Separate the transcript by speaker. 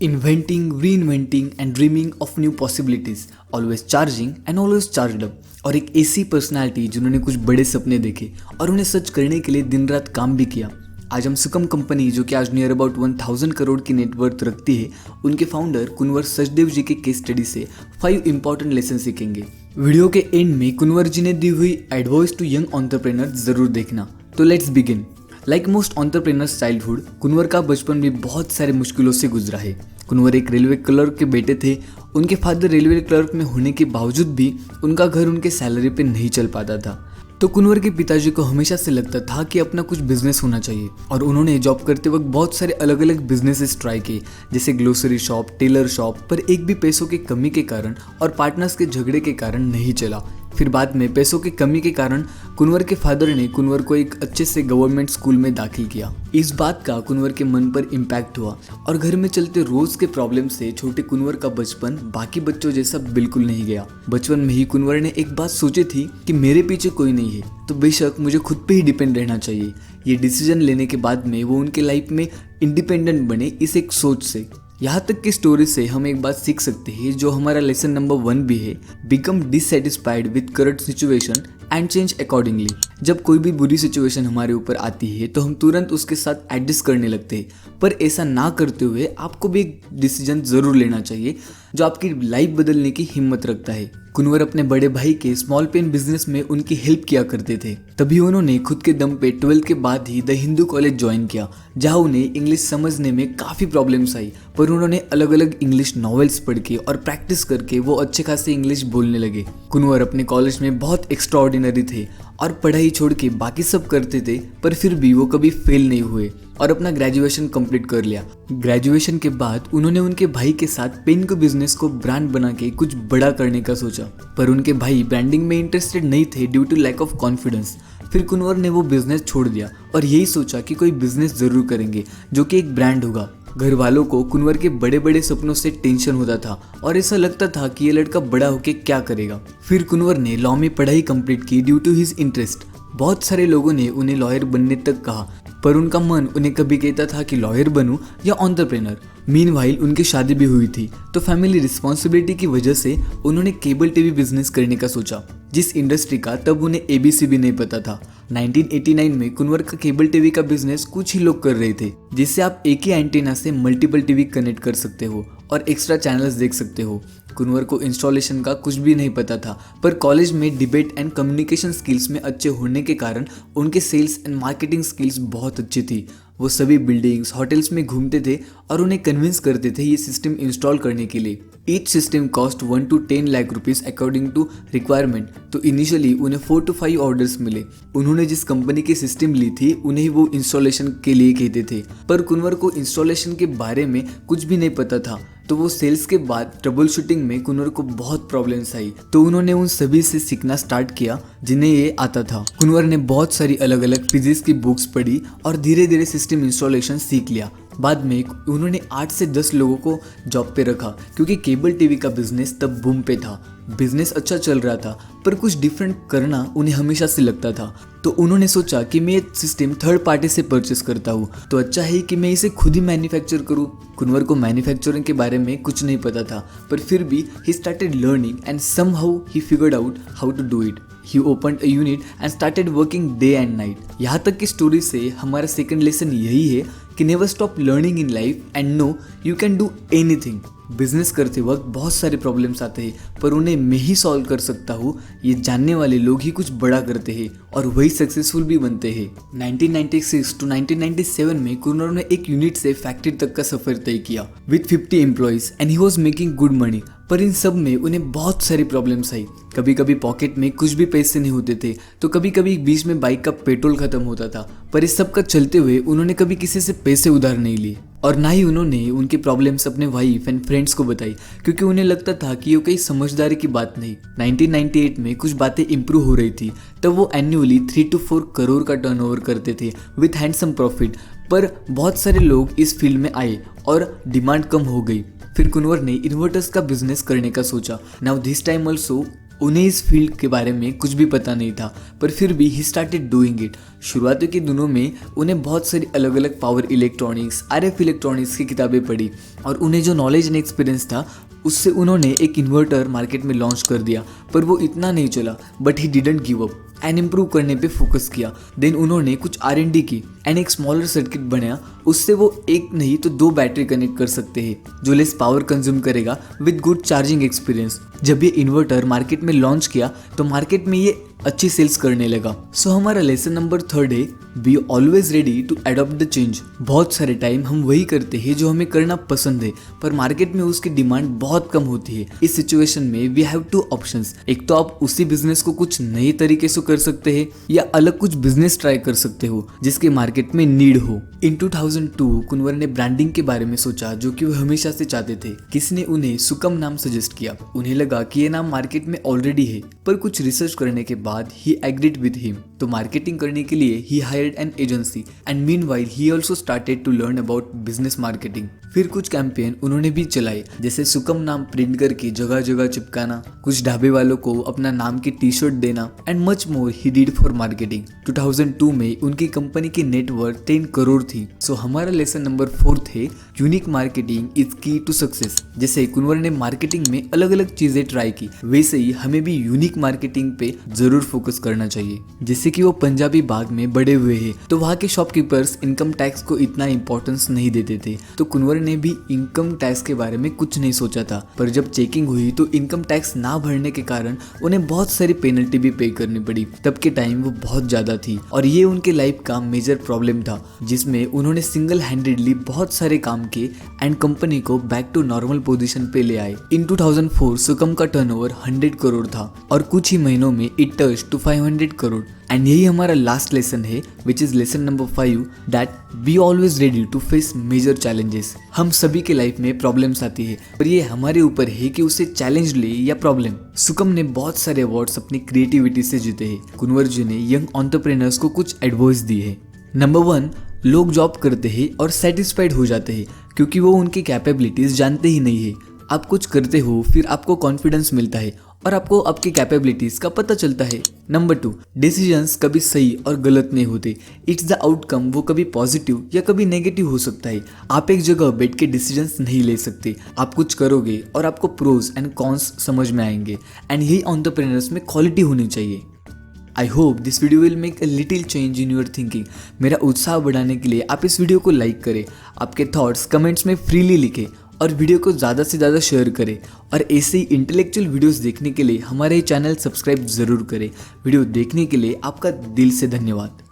Speaker 1: Inventing, reinventing and dreaming of new possibilities, always charging and always charged up। और एक ऐसी personality जिन्होंने कुछ बड़े सपने देखे और उन्हें सच करने के लिए दिन रात काम भी किया। आज हम सुकम कंपनी, जो कि आज नियर अबाउट 1000 करोड़ की नेटवर्थ रखती है, उनके फाउंडर कुंवर सचदेव जी के केस स्टडी से 5 इंपॉर्टेंट लेसन सीखेंगे। वीडियो के एंड में कुंवर जी ने दी हुई एडवाइस टू यंग एंटरप्रेन्योर जरूर देखना। तो let's begin. Like most entrepreneurs childhood, Kunwar का बचपन भी बहुत सारे मुश्किलों से गुजरा है। कुंवर एक रेलवे क्लर्क के बेटे थे। उनके फादर रेलवे क्लर्क में होने के बावजूद भी उनका घर उनके सैलरी पे नहीं चल पाता था। तो कुंवर के पिताजी को हमेशा से लगता था कि अपना कुछ बिजनेस होना चाहिए, और उन्होंने जॉब करते वक्त बहुत सारे अलग अलग बिजनेसेस ट्राई किए, जैसे ग्लोसरी शॉप, टेलर शॉप, पर एक भी पैसों की कमी के कारण और पार्टनर्स के झगड़े के कारण नहीं चला। फिर बाद में पैसों की कमी के कारण कुंवर के फादर ने कुंवर को एक अच्छे से गवर्नमेंट स्कूल में दाखिल किया। इस बात का कुंवर के मन पर इम्पैक्ट हुआ और घर में चलते रोज के प्रॉब्लम से छोटे कुंवर का बचपन बाकी बच्चों जैसा बिल्कुल नहीं गया। बचपन में ही कुंवर ने एक बात सोची थी कि मेरे पीछे कोई नहीं है, तो बेशक मुझे खुद पे ही डिपेंड रहना चाहिए। ये डिसीजन लेने के बाद में वो उनके लाइफ में इंडिपेंडेंट बने, इस एक सोच से। यहाँ तक की स्टोरी से हम एक बात सीख सकते हैं, जो हमारा लेसन नंबर 1 भी है, become dissatisfied with current situation and change accordingly. जब कोई भी बुरी सिचुएशन हमारे ऊपर आती है तो हम तुरंत उसके साथ एडजस्ट करने लगते हैं, पर ऐसा ना करते हुए आपको भी एक डिसीजन जरूर लेना चाहिए जो आपकी लाइफ बदलने की हिम्मत रखता है। कुंवर अपने बड़े भाई के स्मॉल पेन बिजनेस में उनकी हेल्प किया करते थे। तभी उन्होंने खुद के दम पे 12th के बाद ही द हिंदू कॉलेज ज्वाइन किया, जहां उन्हें इंग्लिश समझने में काफ़ी प्रॉब्लम्स आई, पर उन्होंने अलग अलग इंग्लिश नॉवेल्स पढ़ के और प्रैक्टिस करके वो अच्छे खासे इंग्लिश बोलने लगे। कुंवर अपने कॉलेज में बहुत एक्स्ट्राऑर्डिनरी थे और पढ़ाई छोड़ के बाकी सब करते थे, पर फिर भी वो कभी फेल नहीं हुए और अपना ग्रेजुएशन कंप्लीट कर लिया। ग्रेजुएशन के बाद उन्होंने उनके भाई के साथ पेन के बिजनेस को ब्रांड बना के कुछ बड़ा करने का सोचा, पर उनके भाई ब्रांडिंग में इंटरेस्टेड नहीं थे due to lack of confidence. फिर कुंवर ने वो बिजनेस छोड़ दिया और यही सोचा कि कोई बिजनेस जरूर करेंगे जो कि एक ब्रांड होगा। घर वालों को कुंवर के बड़े बड़े सपनों से टेंशन होता था और ऐसा लगता था कि ये लड़का बड़ा होके क्या करेगा। फिर कुंवर ने लॉ में पढ़ाई कंप्लीट की ड्यू टू हिज इंटरेस्ट। बहुत सारे लोगों ने उन्हें लॉयर बनने तक कहा, पर उनका मन उन्हें कभी कहता था कि लॉयर बनूं या एंटरप्रेन्योर। मीनवाइल उनकी शादी भी हुई थी, तो फैमिली रिस्पॉन्सिबिलिटी की वजह से उन्होंने केबल टीवी बिजनेस करने का सोचा, जिस इंडस्ट्री का तब उन्हें ABC भी नहीं पता था। 1989 में कुंवर का केबल टीवी का बिजनेस कुछ ही लोग कर रहे थे, जिससे आप एक ही एंटीना से मल्टीपल टीवी कनेक्ट कर सकते हो और एक्स्ट्रा चैनल्स देख सकते हो। कुंवर को इंस्टॉलेशन का कुछ भी नहीं पता था, पर कॉलेज में डिबेट एंड कम्युनिकेशन स्किल्स में अच्छे होने के कारण उनके सेल्स एंड मार्केटिंग स्किल्स बहुत अच्छी थी। वो सभी बिल्डिंग्स, होटल्स में घूमते थे और उन्हें कन्विंस करते थे ये सिस्टम इंस्टॉल करने के लिए। Each system cost 1 to 10 lakh rupees according to requirement. तो इनिशियली उन्हें 4 to 5 ऑर्डर्स मिले। उन्होंने जिस कंपनी की सिस्टम ली थी उन्हें वो इंस्टॉलेशन के लिए कहते थे, पर कुंवर को इंस्टॉलेशन के बारे में कुछ भी नहीं पता था। तो वो सेल्स के बाद ट्रबल शूटिंग में कुंवर को बहुत प्रॉब्लम्स आई, तो उन्होंने उन सभी से सीखना स्टार्ट किया जिन्हें ये आता था। कुंवर ने बहुत सारी अलग अलग फिजिक्स की बुक्स पढ़ी और धीरे धीरे सिस्टम इंस्टॉलेशन सीख लिया। बाद में उन्होंने 8 से 10 लोगों को जॉब पे रखा, क्योंकि केबल टीवी का बिजनेस तब बूम पे था। बिजनेस अच्छा चल रहा था, पर कुछ डिफरेंट करना उन्हें हमेशा से लगता था। तो उन्होंने सोचा कि मैं सिस्टम थर्ड पार्टी से परचेस करता हूँ, तो अच्छा है कि मैं इसे खुद ही मैन्युफैक्चर करूँ। कुंवर को मैन्युफैक्चरिंग के बारे में कुछ नहीं पता था, पर फिर भी he started learning and somehow he figured out how to do it. He opened a unit and started working day and night. यहाँ तक की स्टोरी से हमारा सेकंड लेसन यही है कि never stop learning in life and know you can do anything. Business करते वक्त बहुत सारे प्रॉब्लम्स आते हैं, पर उन्हें मैं ही सॉल्व कर सकता हूँ, ये जानने वाले लोग ही कुछ बड़ा करते हैं और वही सक्सेसफुल भी बनते हैं। 1996 to 1997 में कुंवर ने एक यूनिट से फैक्ट्री तक का सफर तय किया with 50 employees and he was making good money. पर इन सब में उन्हें बहुत सारी प्रॉब्लम्स आई। कभी कभी पॉकेट में कुछ भी पैसे नहीं होते थे, तो कभी कभी बीच में बाइक का पेट्रोल खत्म होता था। पर इस सब का चलते हुए उन्होंने कभी किसी से पैसे उधार नहीं लिए और ना ही उन्होंने उनकी प्रॉब्लम्स अपने वाइफ एंड फ्रेंड्स को बताई, क्योंकि उन्हें लगता था कि ये कोई समझदारी की बात नहीं। 1998 में कुछ बातें इंप्रूव हो रही थी, तब वो एन्युअली 3 to 4 करोड़ का टर्नओवर करते थे विथ हैंडसम प्रॉफिट। पर बहुत सारे लोग इस फील्ड में आए और डिमांड कम हो गई। फिर कुंवर ने इन्वर्टर्स का बिजनेस करने का सोचा। नाउ दिस टाइम ऑल्सो उन्हें इस फील्ड के बारे में कुछ भी पता नहीं था, पर फिर भी ही स्टार्टेड डूइंग इट। शुरुआती के दिनों में उन्हें बहुत सारी अलग अलग पावर इलेक्ट्रॉनिक्स, आरएफ इलेक्ट्रॉनिक्स की किताबें पढ़ी और उन्हें जो नॉलेज एंड एक्सपीरियंस था उससे उन्होंने एक इन्वर्टर मार्केट में लॉन्च कर दिया। पर वो इतना नहीं चला, but he didn't give up and improve करने पे फोकस किया। देन उन्होंने कुछ R&D की एंड एक स्मॉलर सर्किट बनाया, उससे वो एक नहीं तो 2 बैटरी कनेक्ट कर सकते हैं जो लेस पावर कंज्यूम करेगा विद गुड चार्जिंग एक्सपीरियंस। जब ये इन्वर्टर मार्केट में लॉन्च किया तो मार्केट में ये अच्छी सेल्स करने लगा। सो हमारा लेसन नंबर 3 है, be always ready to adopt the change. बहुत सारे टाइम हम वही करते हैं जो हमें करना पसंद है, पर मार्केट में उसकी डिमांड बहुत कम होती है। इस सिचुएशन में वी हैव 2 ऑप्शंस। एक तो आप उसी बिजनेस को कुछ नए तरीके से कर सकते हैं या अलग कुछ बिजनेस ट्राई कर सकते हो जिसके मार्केट में नीड हो। इन 2002 कुंवर ने ब्रांडिंग के बारे में सोचा जो कि वो हमेशा से चाहते थे। किसी ने उन्हें सुकम नाम सजेस्ट किया। उन्हें लगा कि ये नाम मार्केट में ऑलरेडी है, पर कुछ रिसर्च करने के बाद ही एग्रीड विद हिम। तो मार्केटिंग करने के लिए he hired an agency and meanwhile he also started to learn about business marketing. फिर कुछ कैंपेन उन्होंने भी चलाए, जैसे सुकम नाम प्रिंट करके जगह जगह चिपकाना, कुछ ढाबे वालों को अपना नाम की टी-शर्ट देना and much more he did for marketing. 2002 में उनकी कंपनी की नेटवर्थ 10 करोड़ थी। सो हमारा लेसन नंबर 4 है, यूनिक मार्केटिंग इज की टू सक्सेस। जैसे कुंवर ने मार्केटिंग में अलग अलग चीजें ट्राई की, वैसे ही हमें भी यूनिक मार्केटिंग पे जरूर फोकस करना चाहिए। जैसे कि वो पंजाबी बाग में बड़े हुए हैं तो वहाँ के शॉपकीपर्स इनकम टैक्स को इतना इंपॉर्टेंस नहीं देते थे, तो कुंवर ने भी इनकम टैक्स के बारे में कुछ नहीं सोचा था। पर जब चेकिंग हुई तो इनकम टैक्स ना भरने के कारण उन्हें बहुत सारी पेनल्टी भी पे करनी पड़ी। तब के टाइम वो बहुत ज्यादा थी और ये उनके लाइफ का मेजर प्रॉब्लम था, जिसमें उन्होंने सिंगल हैंडेडली बहुत सारे काम किए एंड कंपनी को बैक टू नॉर्मल पोजीशन पे ले आए। इन 2004 सुकम का टर्नओवर 100 करोड़ था और कुछ ही महीनों में it touch to 500 crore. And यही हमारा लास्ट लेसन है, which is lesson number 5, that be always ready to face major challenges. हम सभी के लाइफ में प्रॉब्लम्स आती है, पर ये हमारे ऊपर है कि उसे चैलेंज ले या प्रॉब्लम। सुकम ने बहुत सारे अवार्ड्स अपनी क्रिएटिविटी से जीते हैं। कुंवर जी ने यंग एंटरप्रेन्योर्स को कुछ एडवाइस दी है। नंबर 1, लोग जॉब करते हैं और सेटिस्फाइड हो जाते हैं क्योंकि वो उनकी कैपेबिलिटीज जानते ही नहीं है। आप कुछ करते हो, फिर आपको कॉन्फिडेंस मिलता है और आपको आपकी कैपेबिलिटीज का पता चलता है। नंबर 2, डिसीजंस कभी सही और गलत नहीं होते। इट्स द आउटकम, वो कभी पॉजिटिव या कभी नेगेटिव हो सकता है। आप एक जगह बैठ के डिसीजंस नहीं ले सकते। आप कुछ करोगे और आपको प्रोज एंड कॉन्स समझ में आएंगे एंड यही एंटरप्रेन्योर्स में क्वालिटी होनी चाहिए। I hope this video will make a little change in your thinking. मेरा उत्साह बढ़ाने के लिए आप इस वीडियो को लाइक करें, आपके थॉट्स कमेंट्स में फ्रीली लिखें और वीडियो को ज़्यादा से ज़्यादा शेयर करें। और ऐसे ही इंटेलेक्चुअल वीडियोस देखने के लिए हमारे चैनल सब्सक्राइब ज़रूर करें। वीडियो देखने के लिए आपका दिल से धन्यवाद।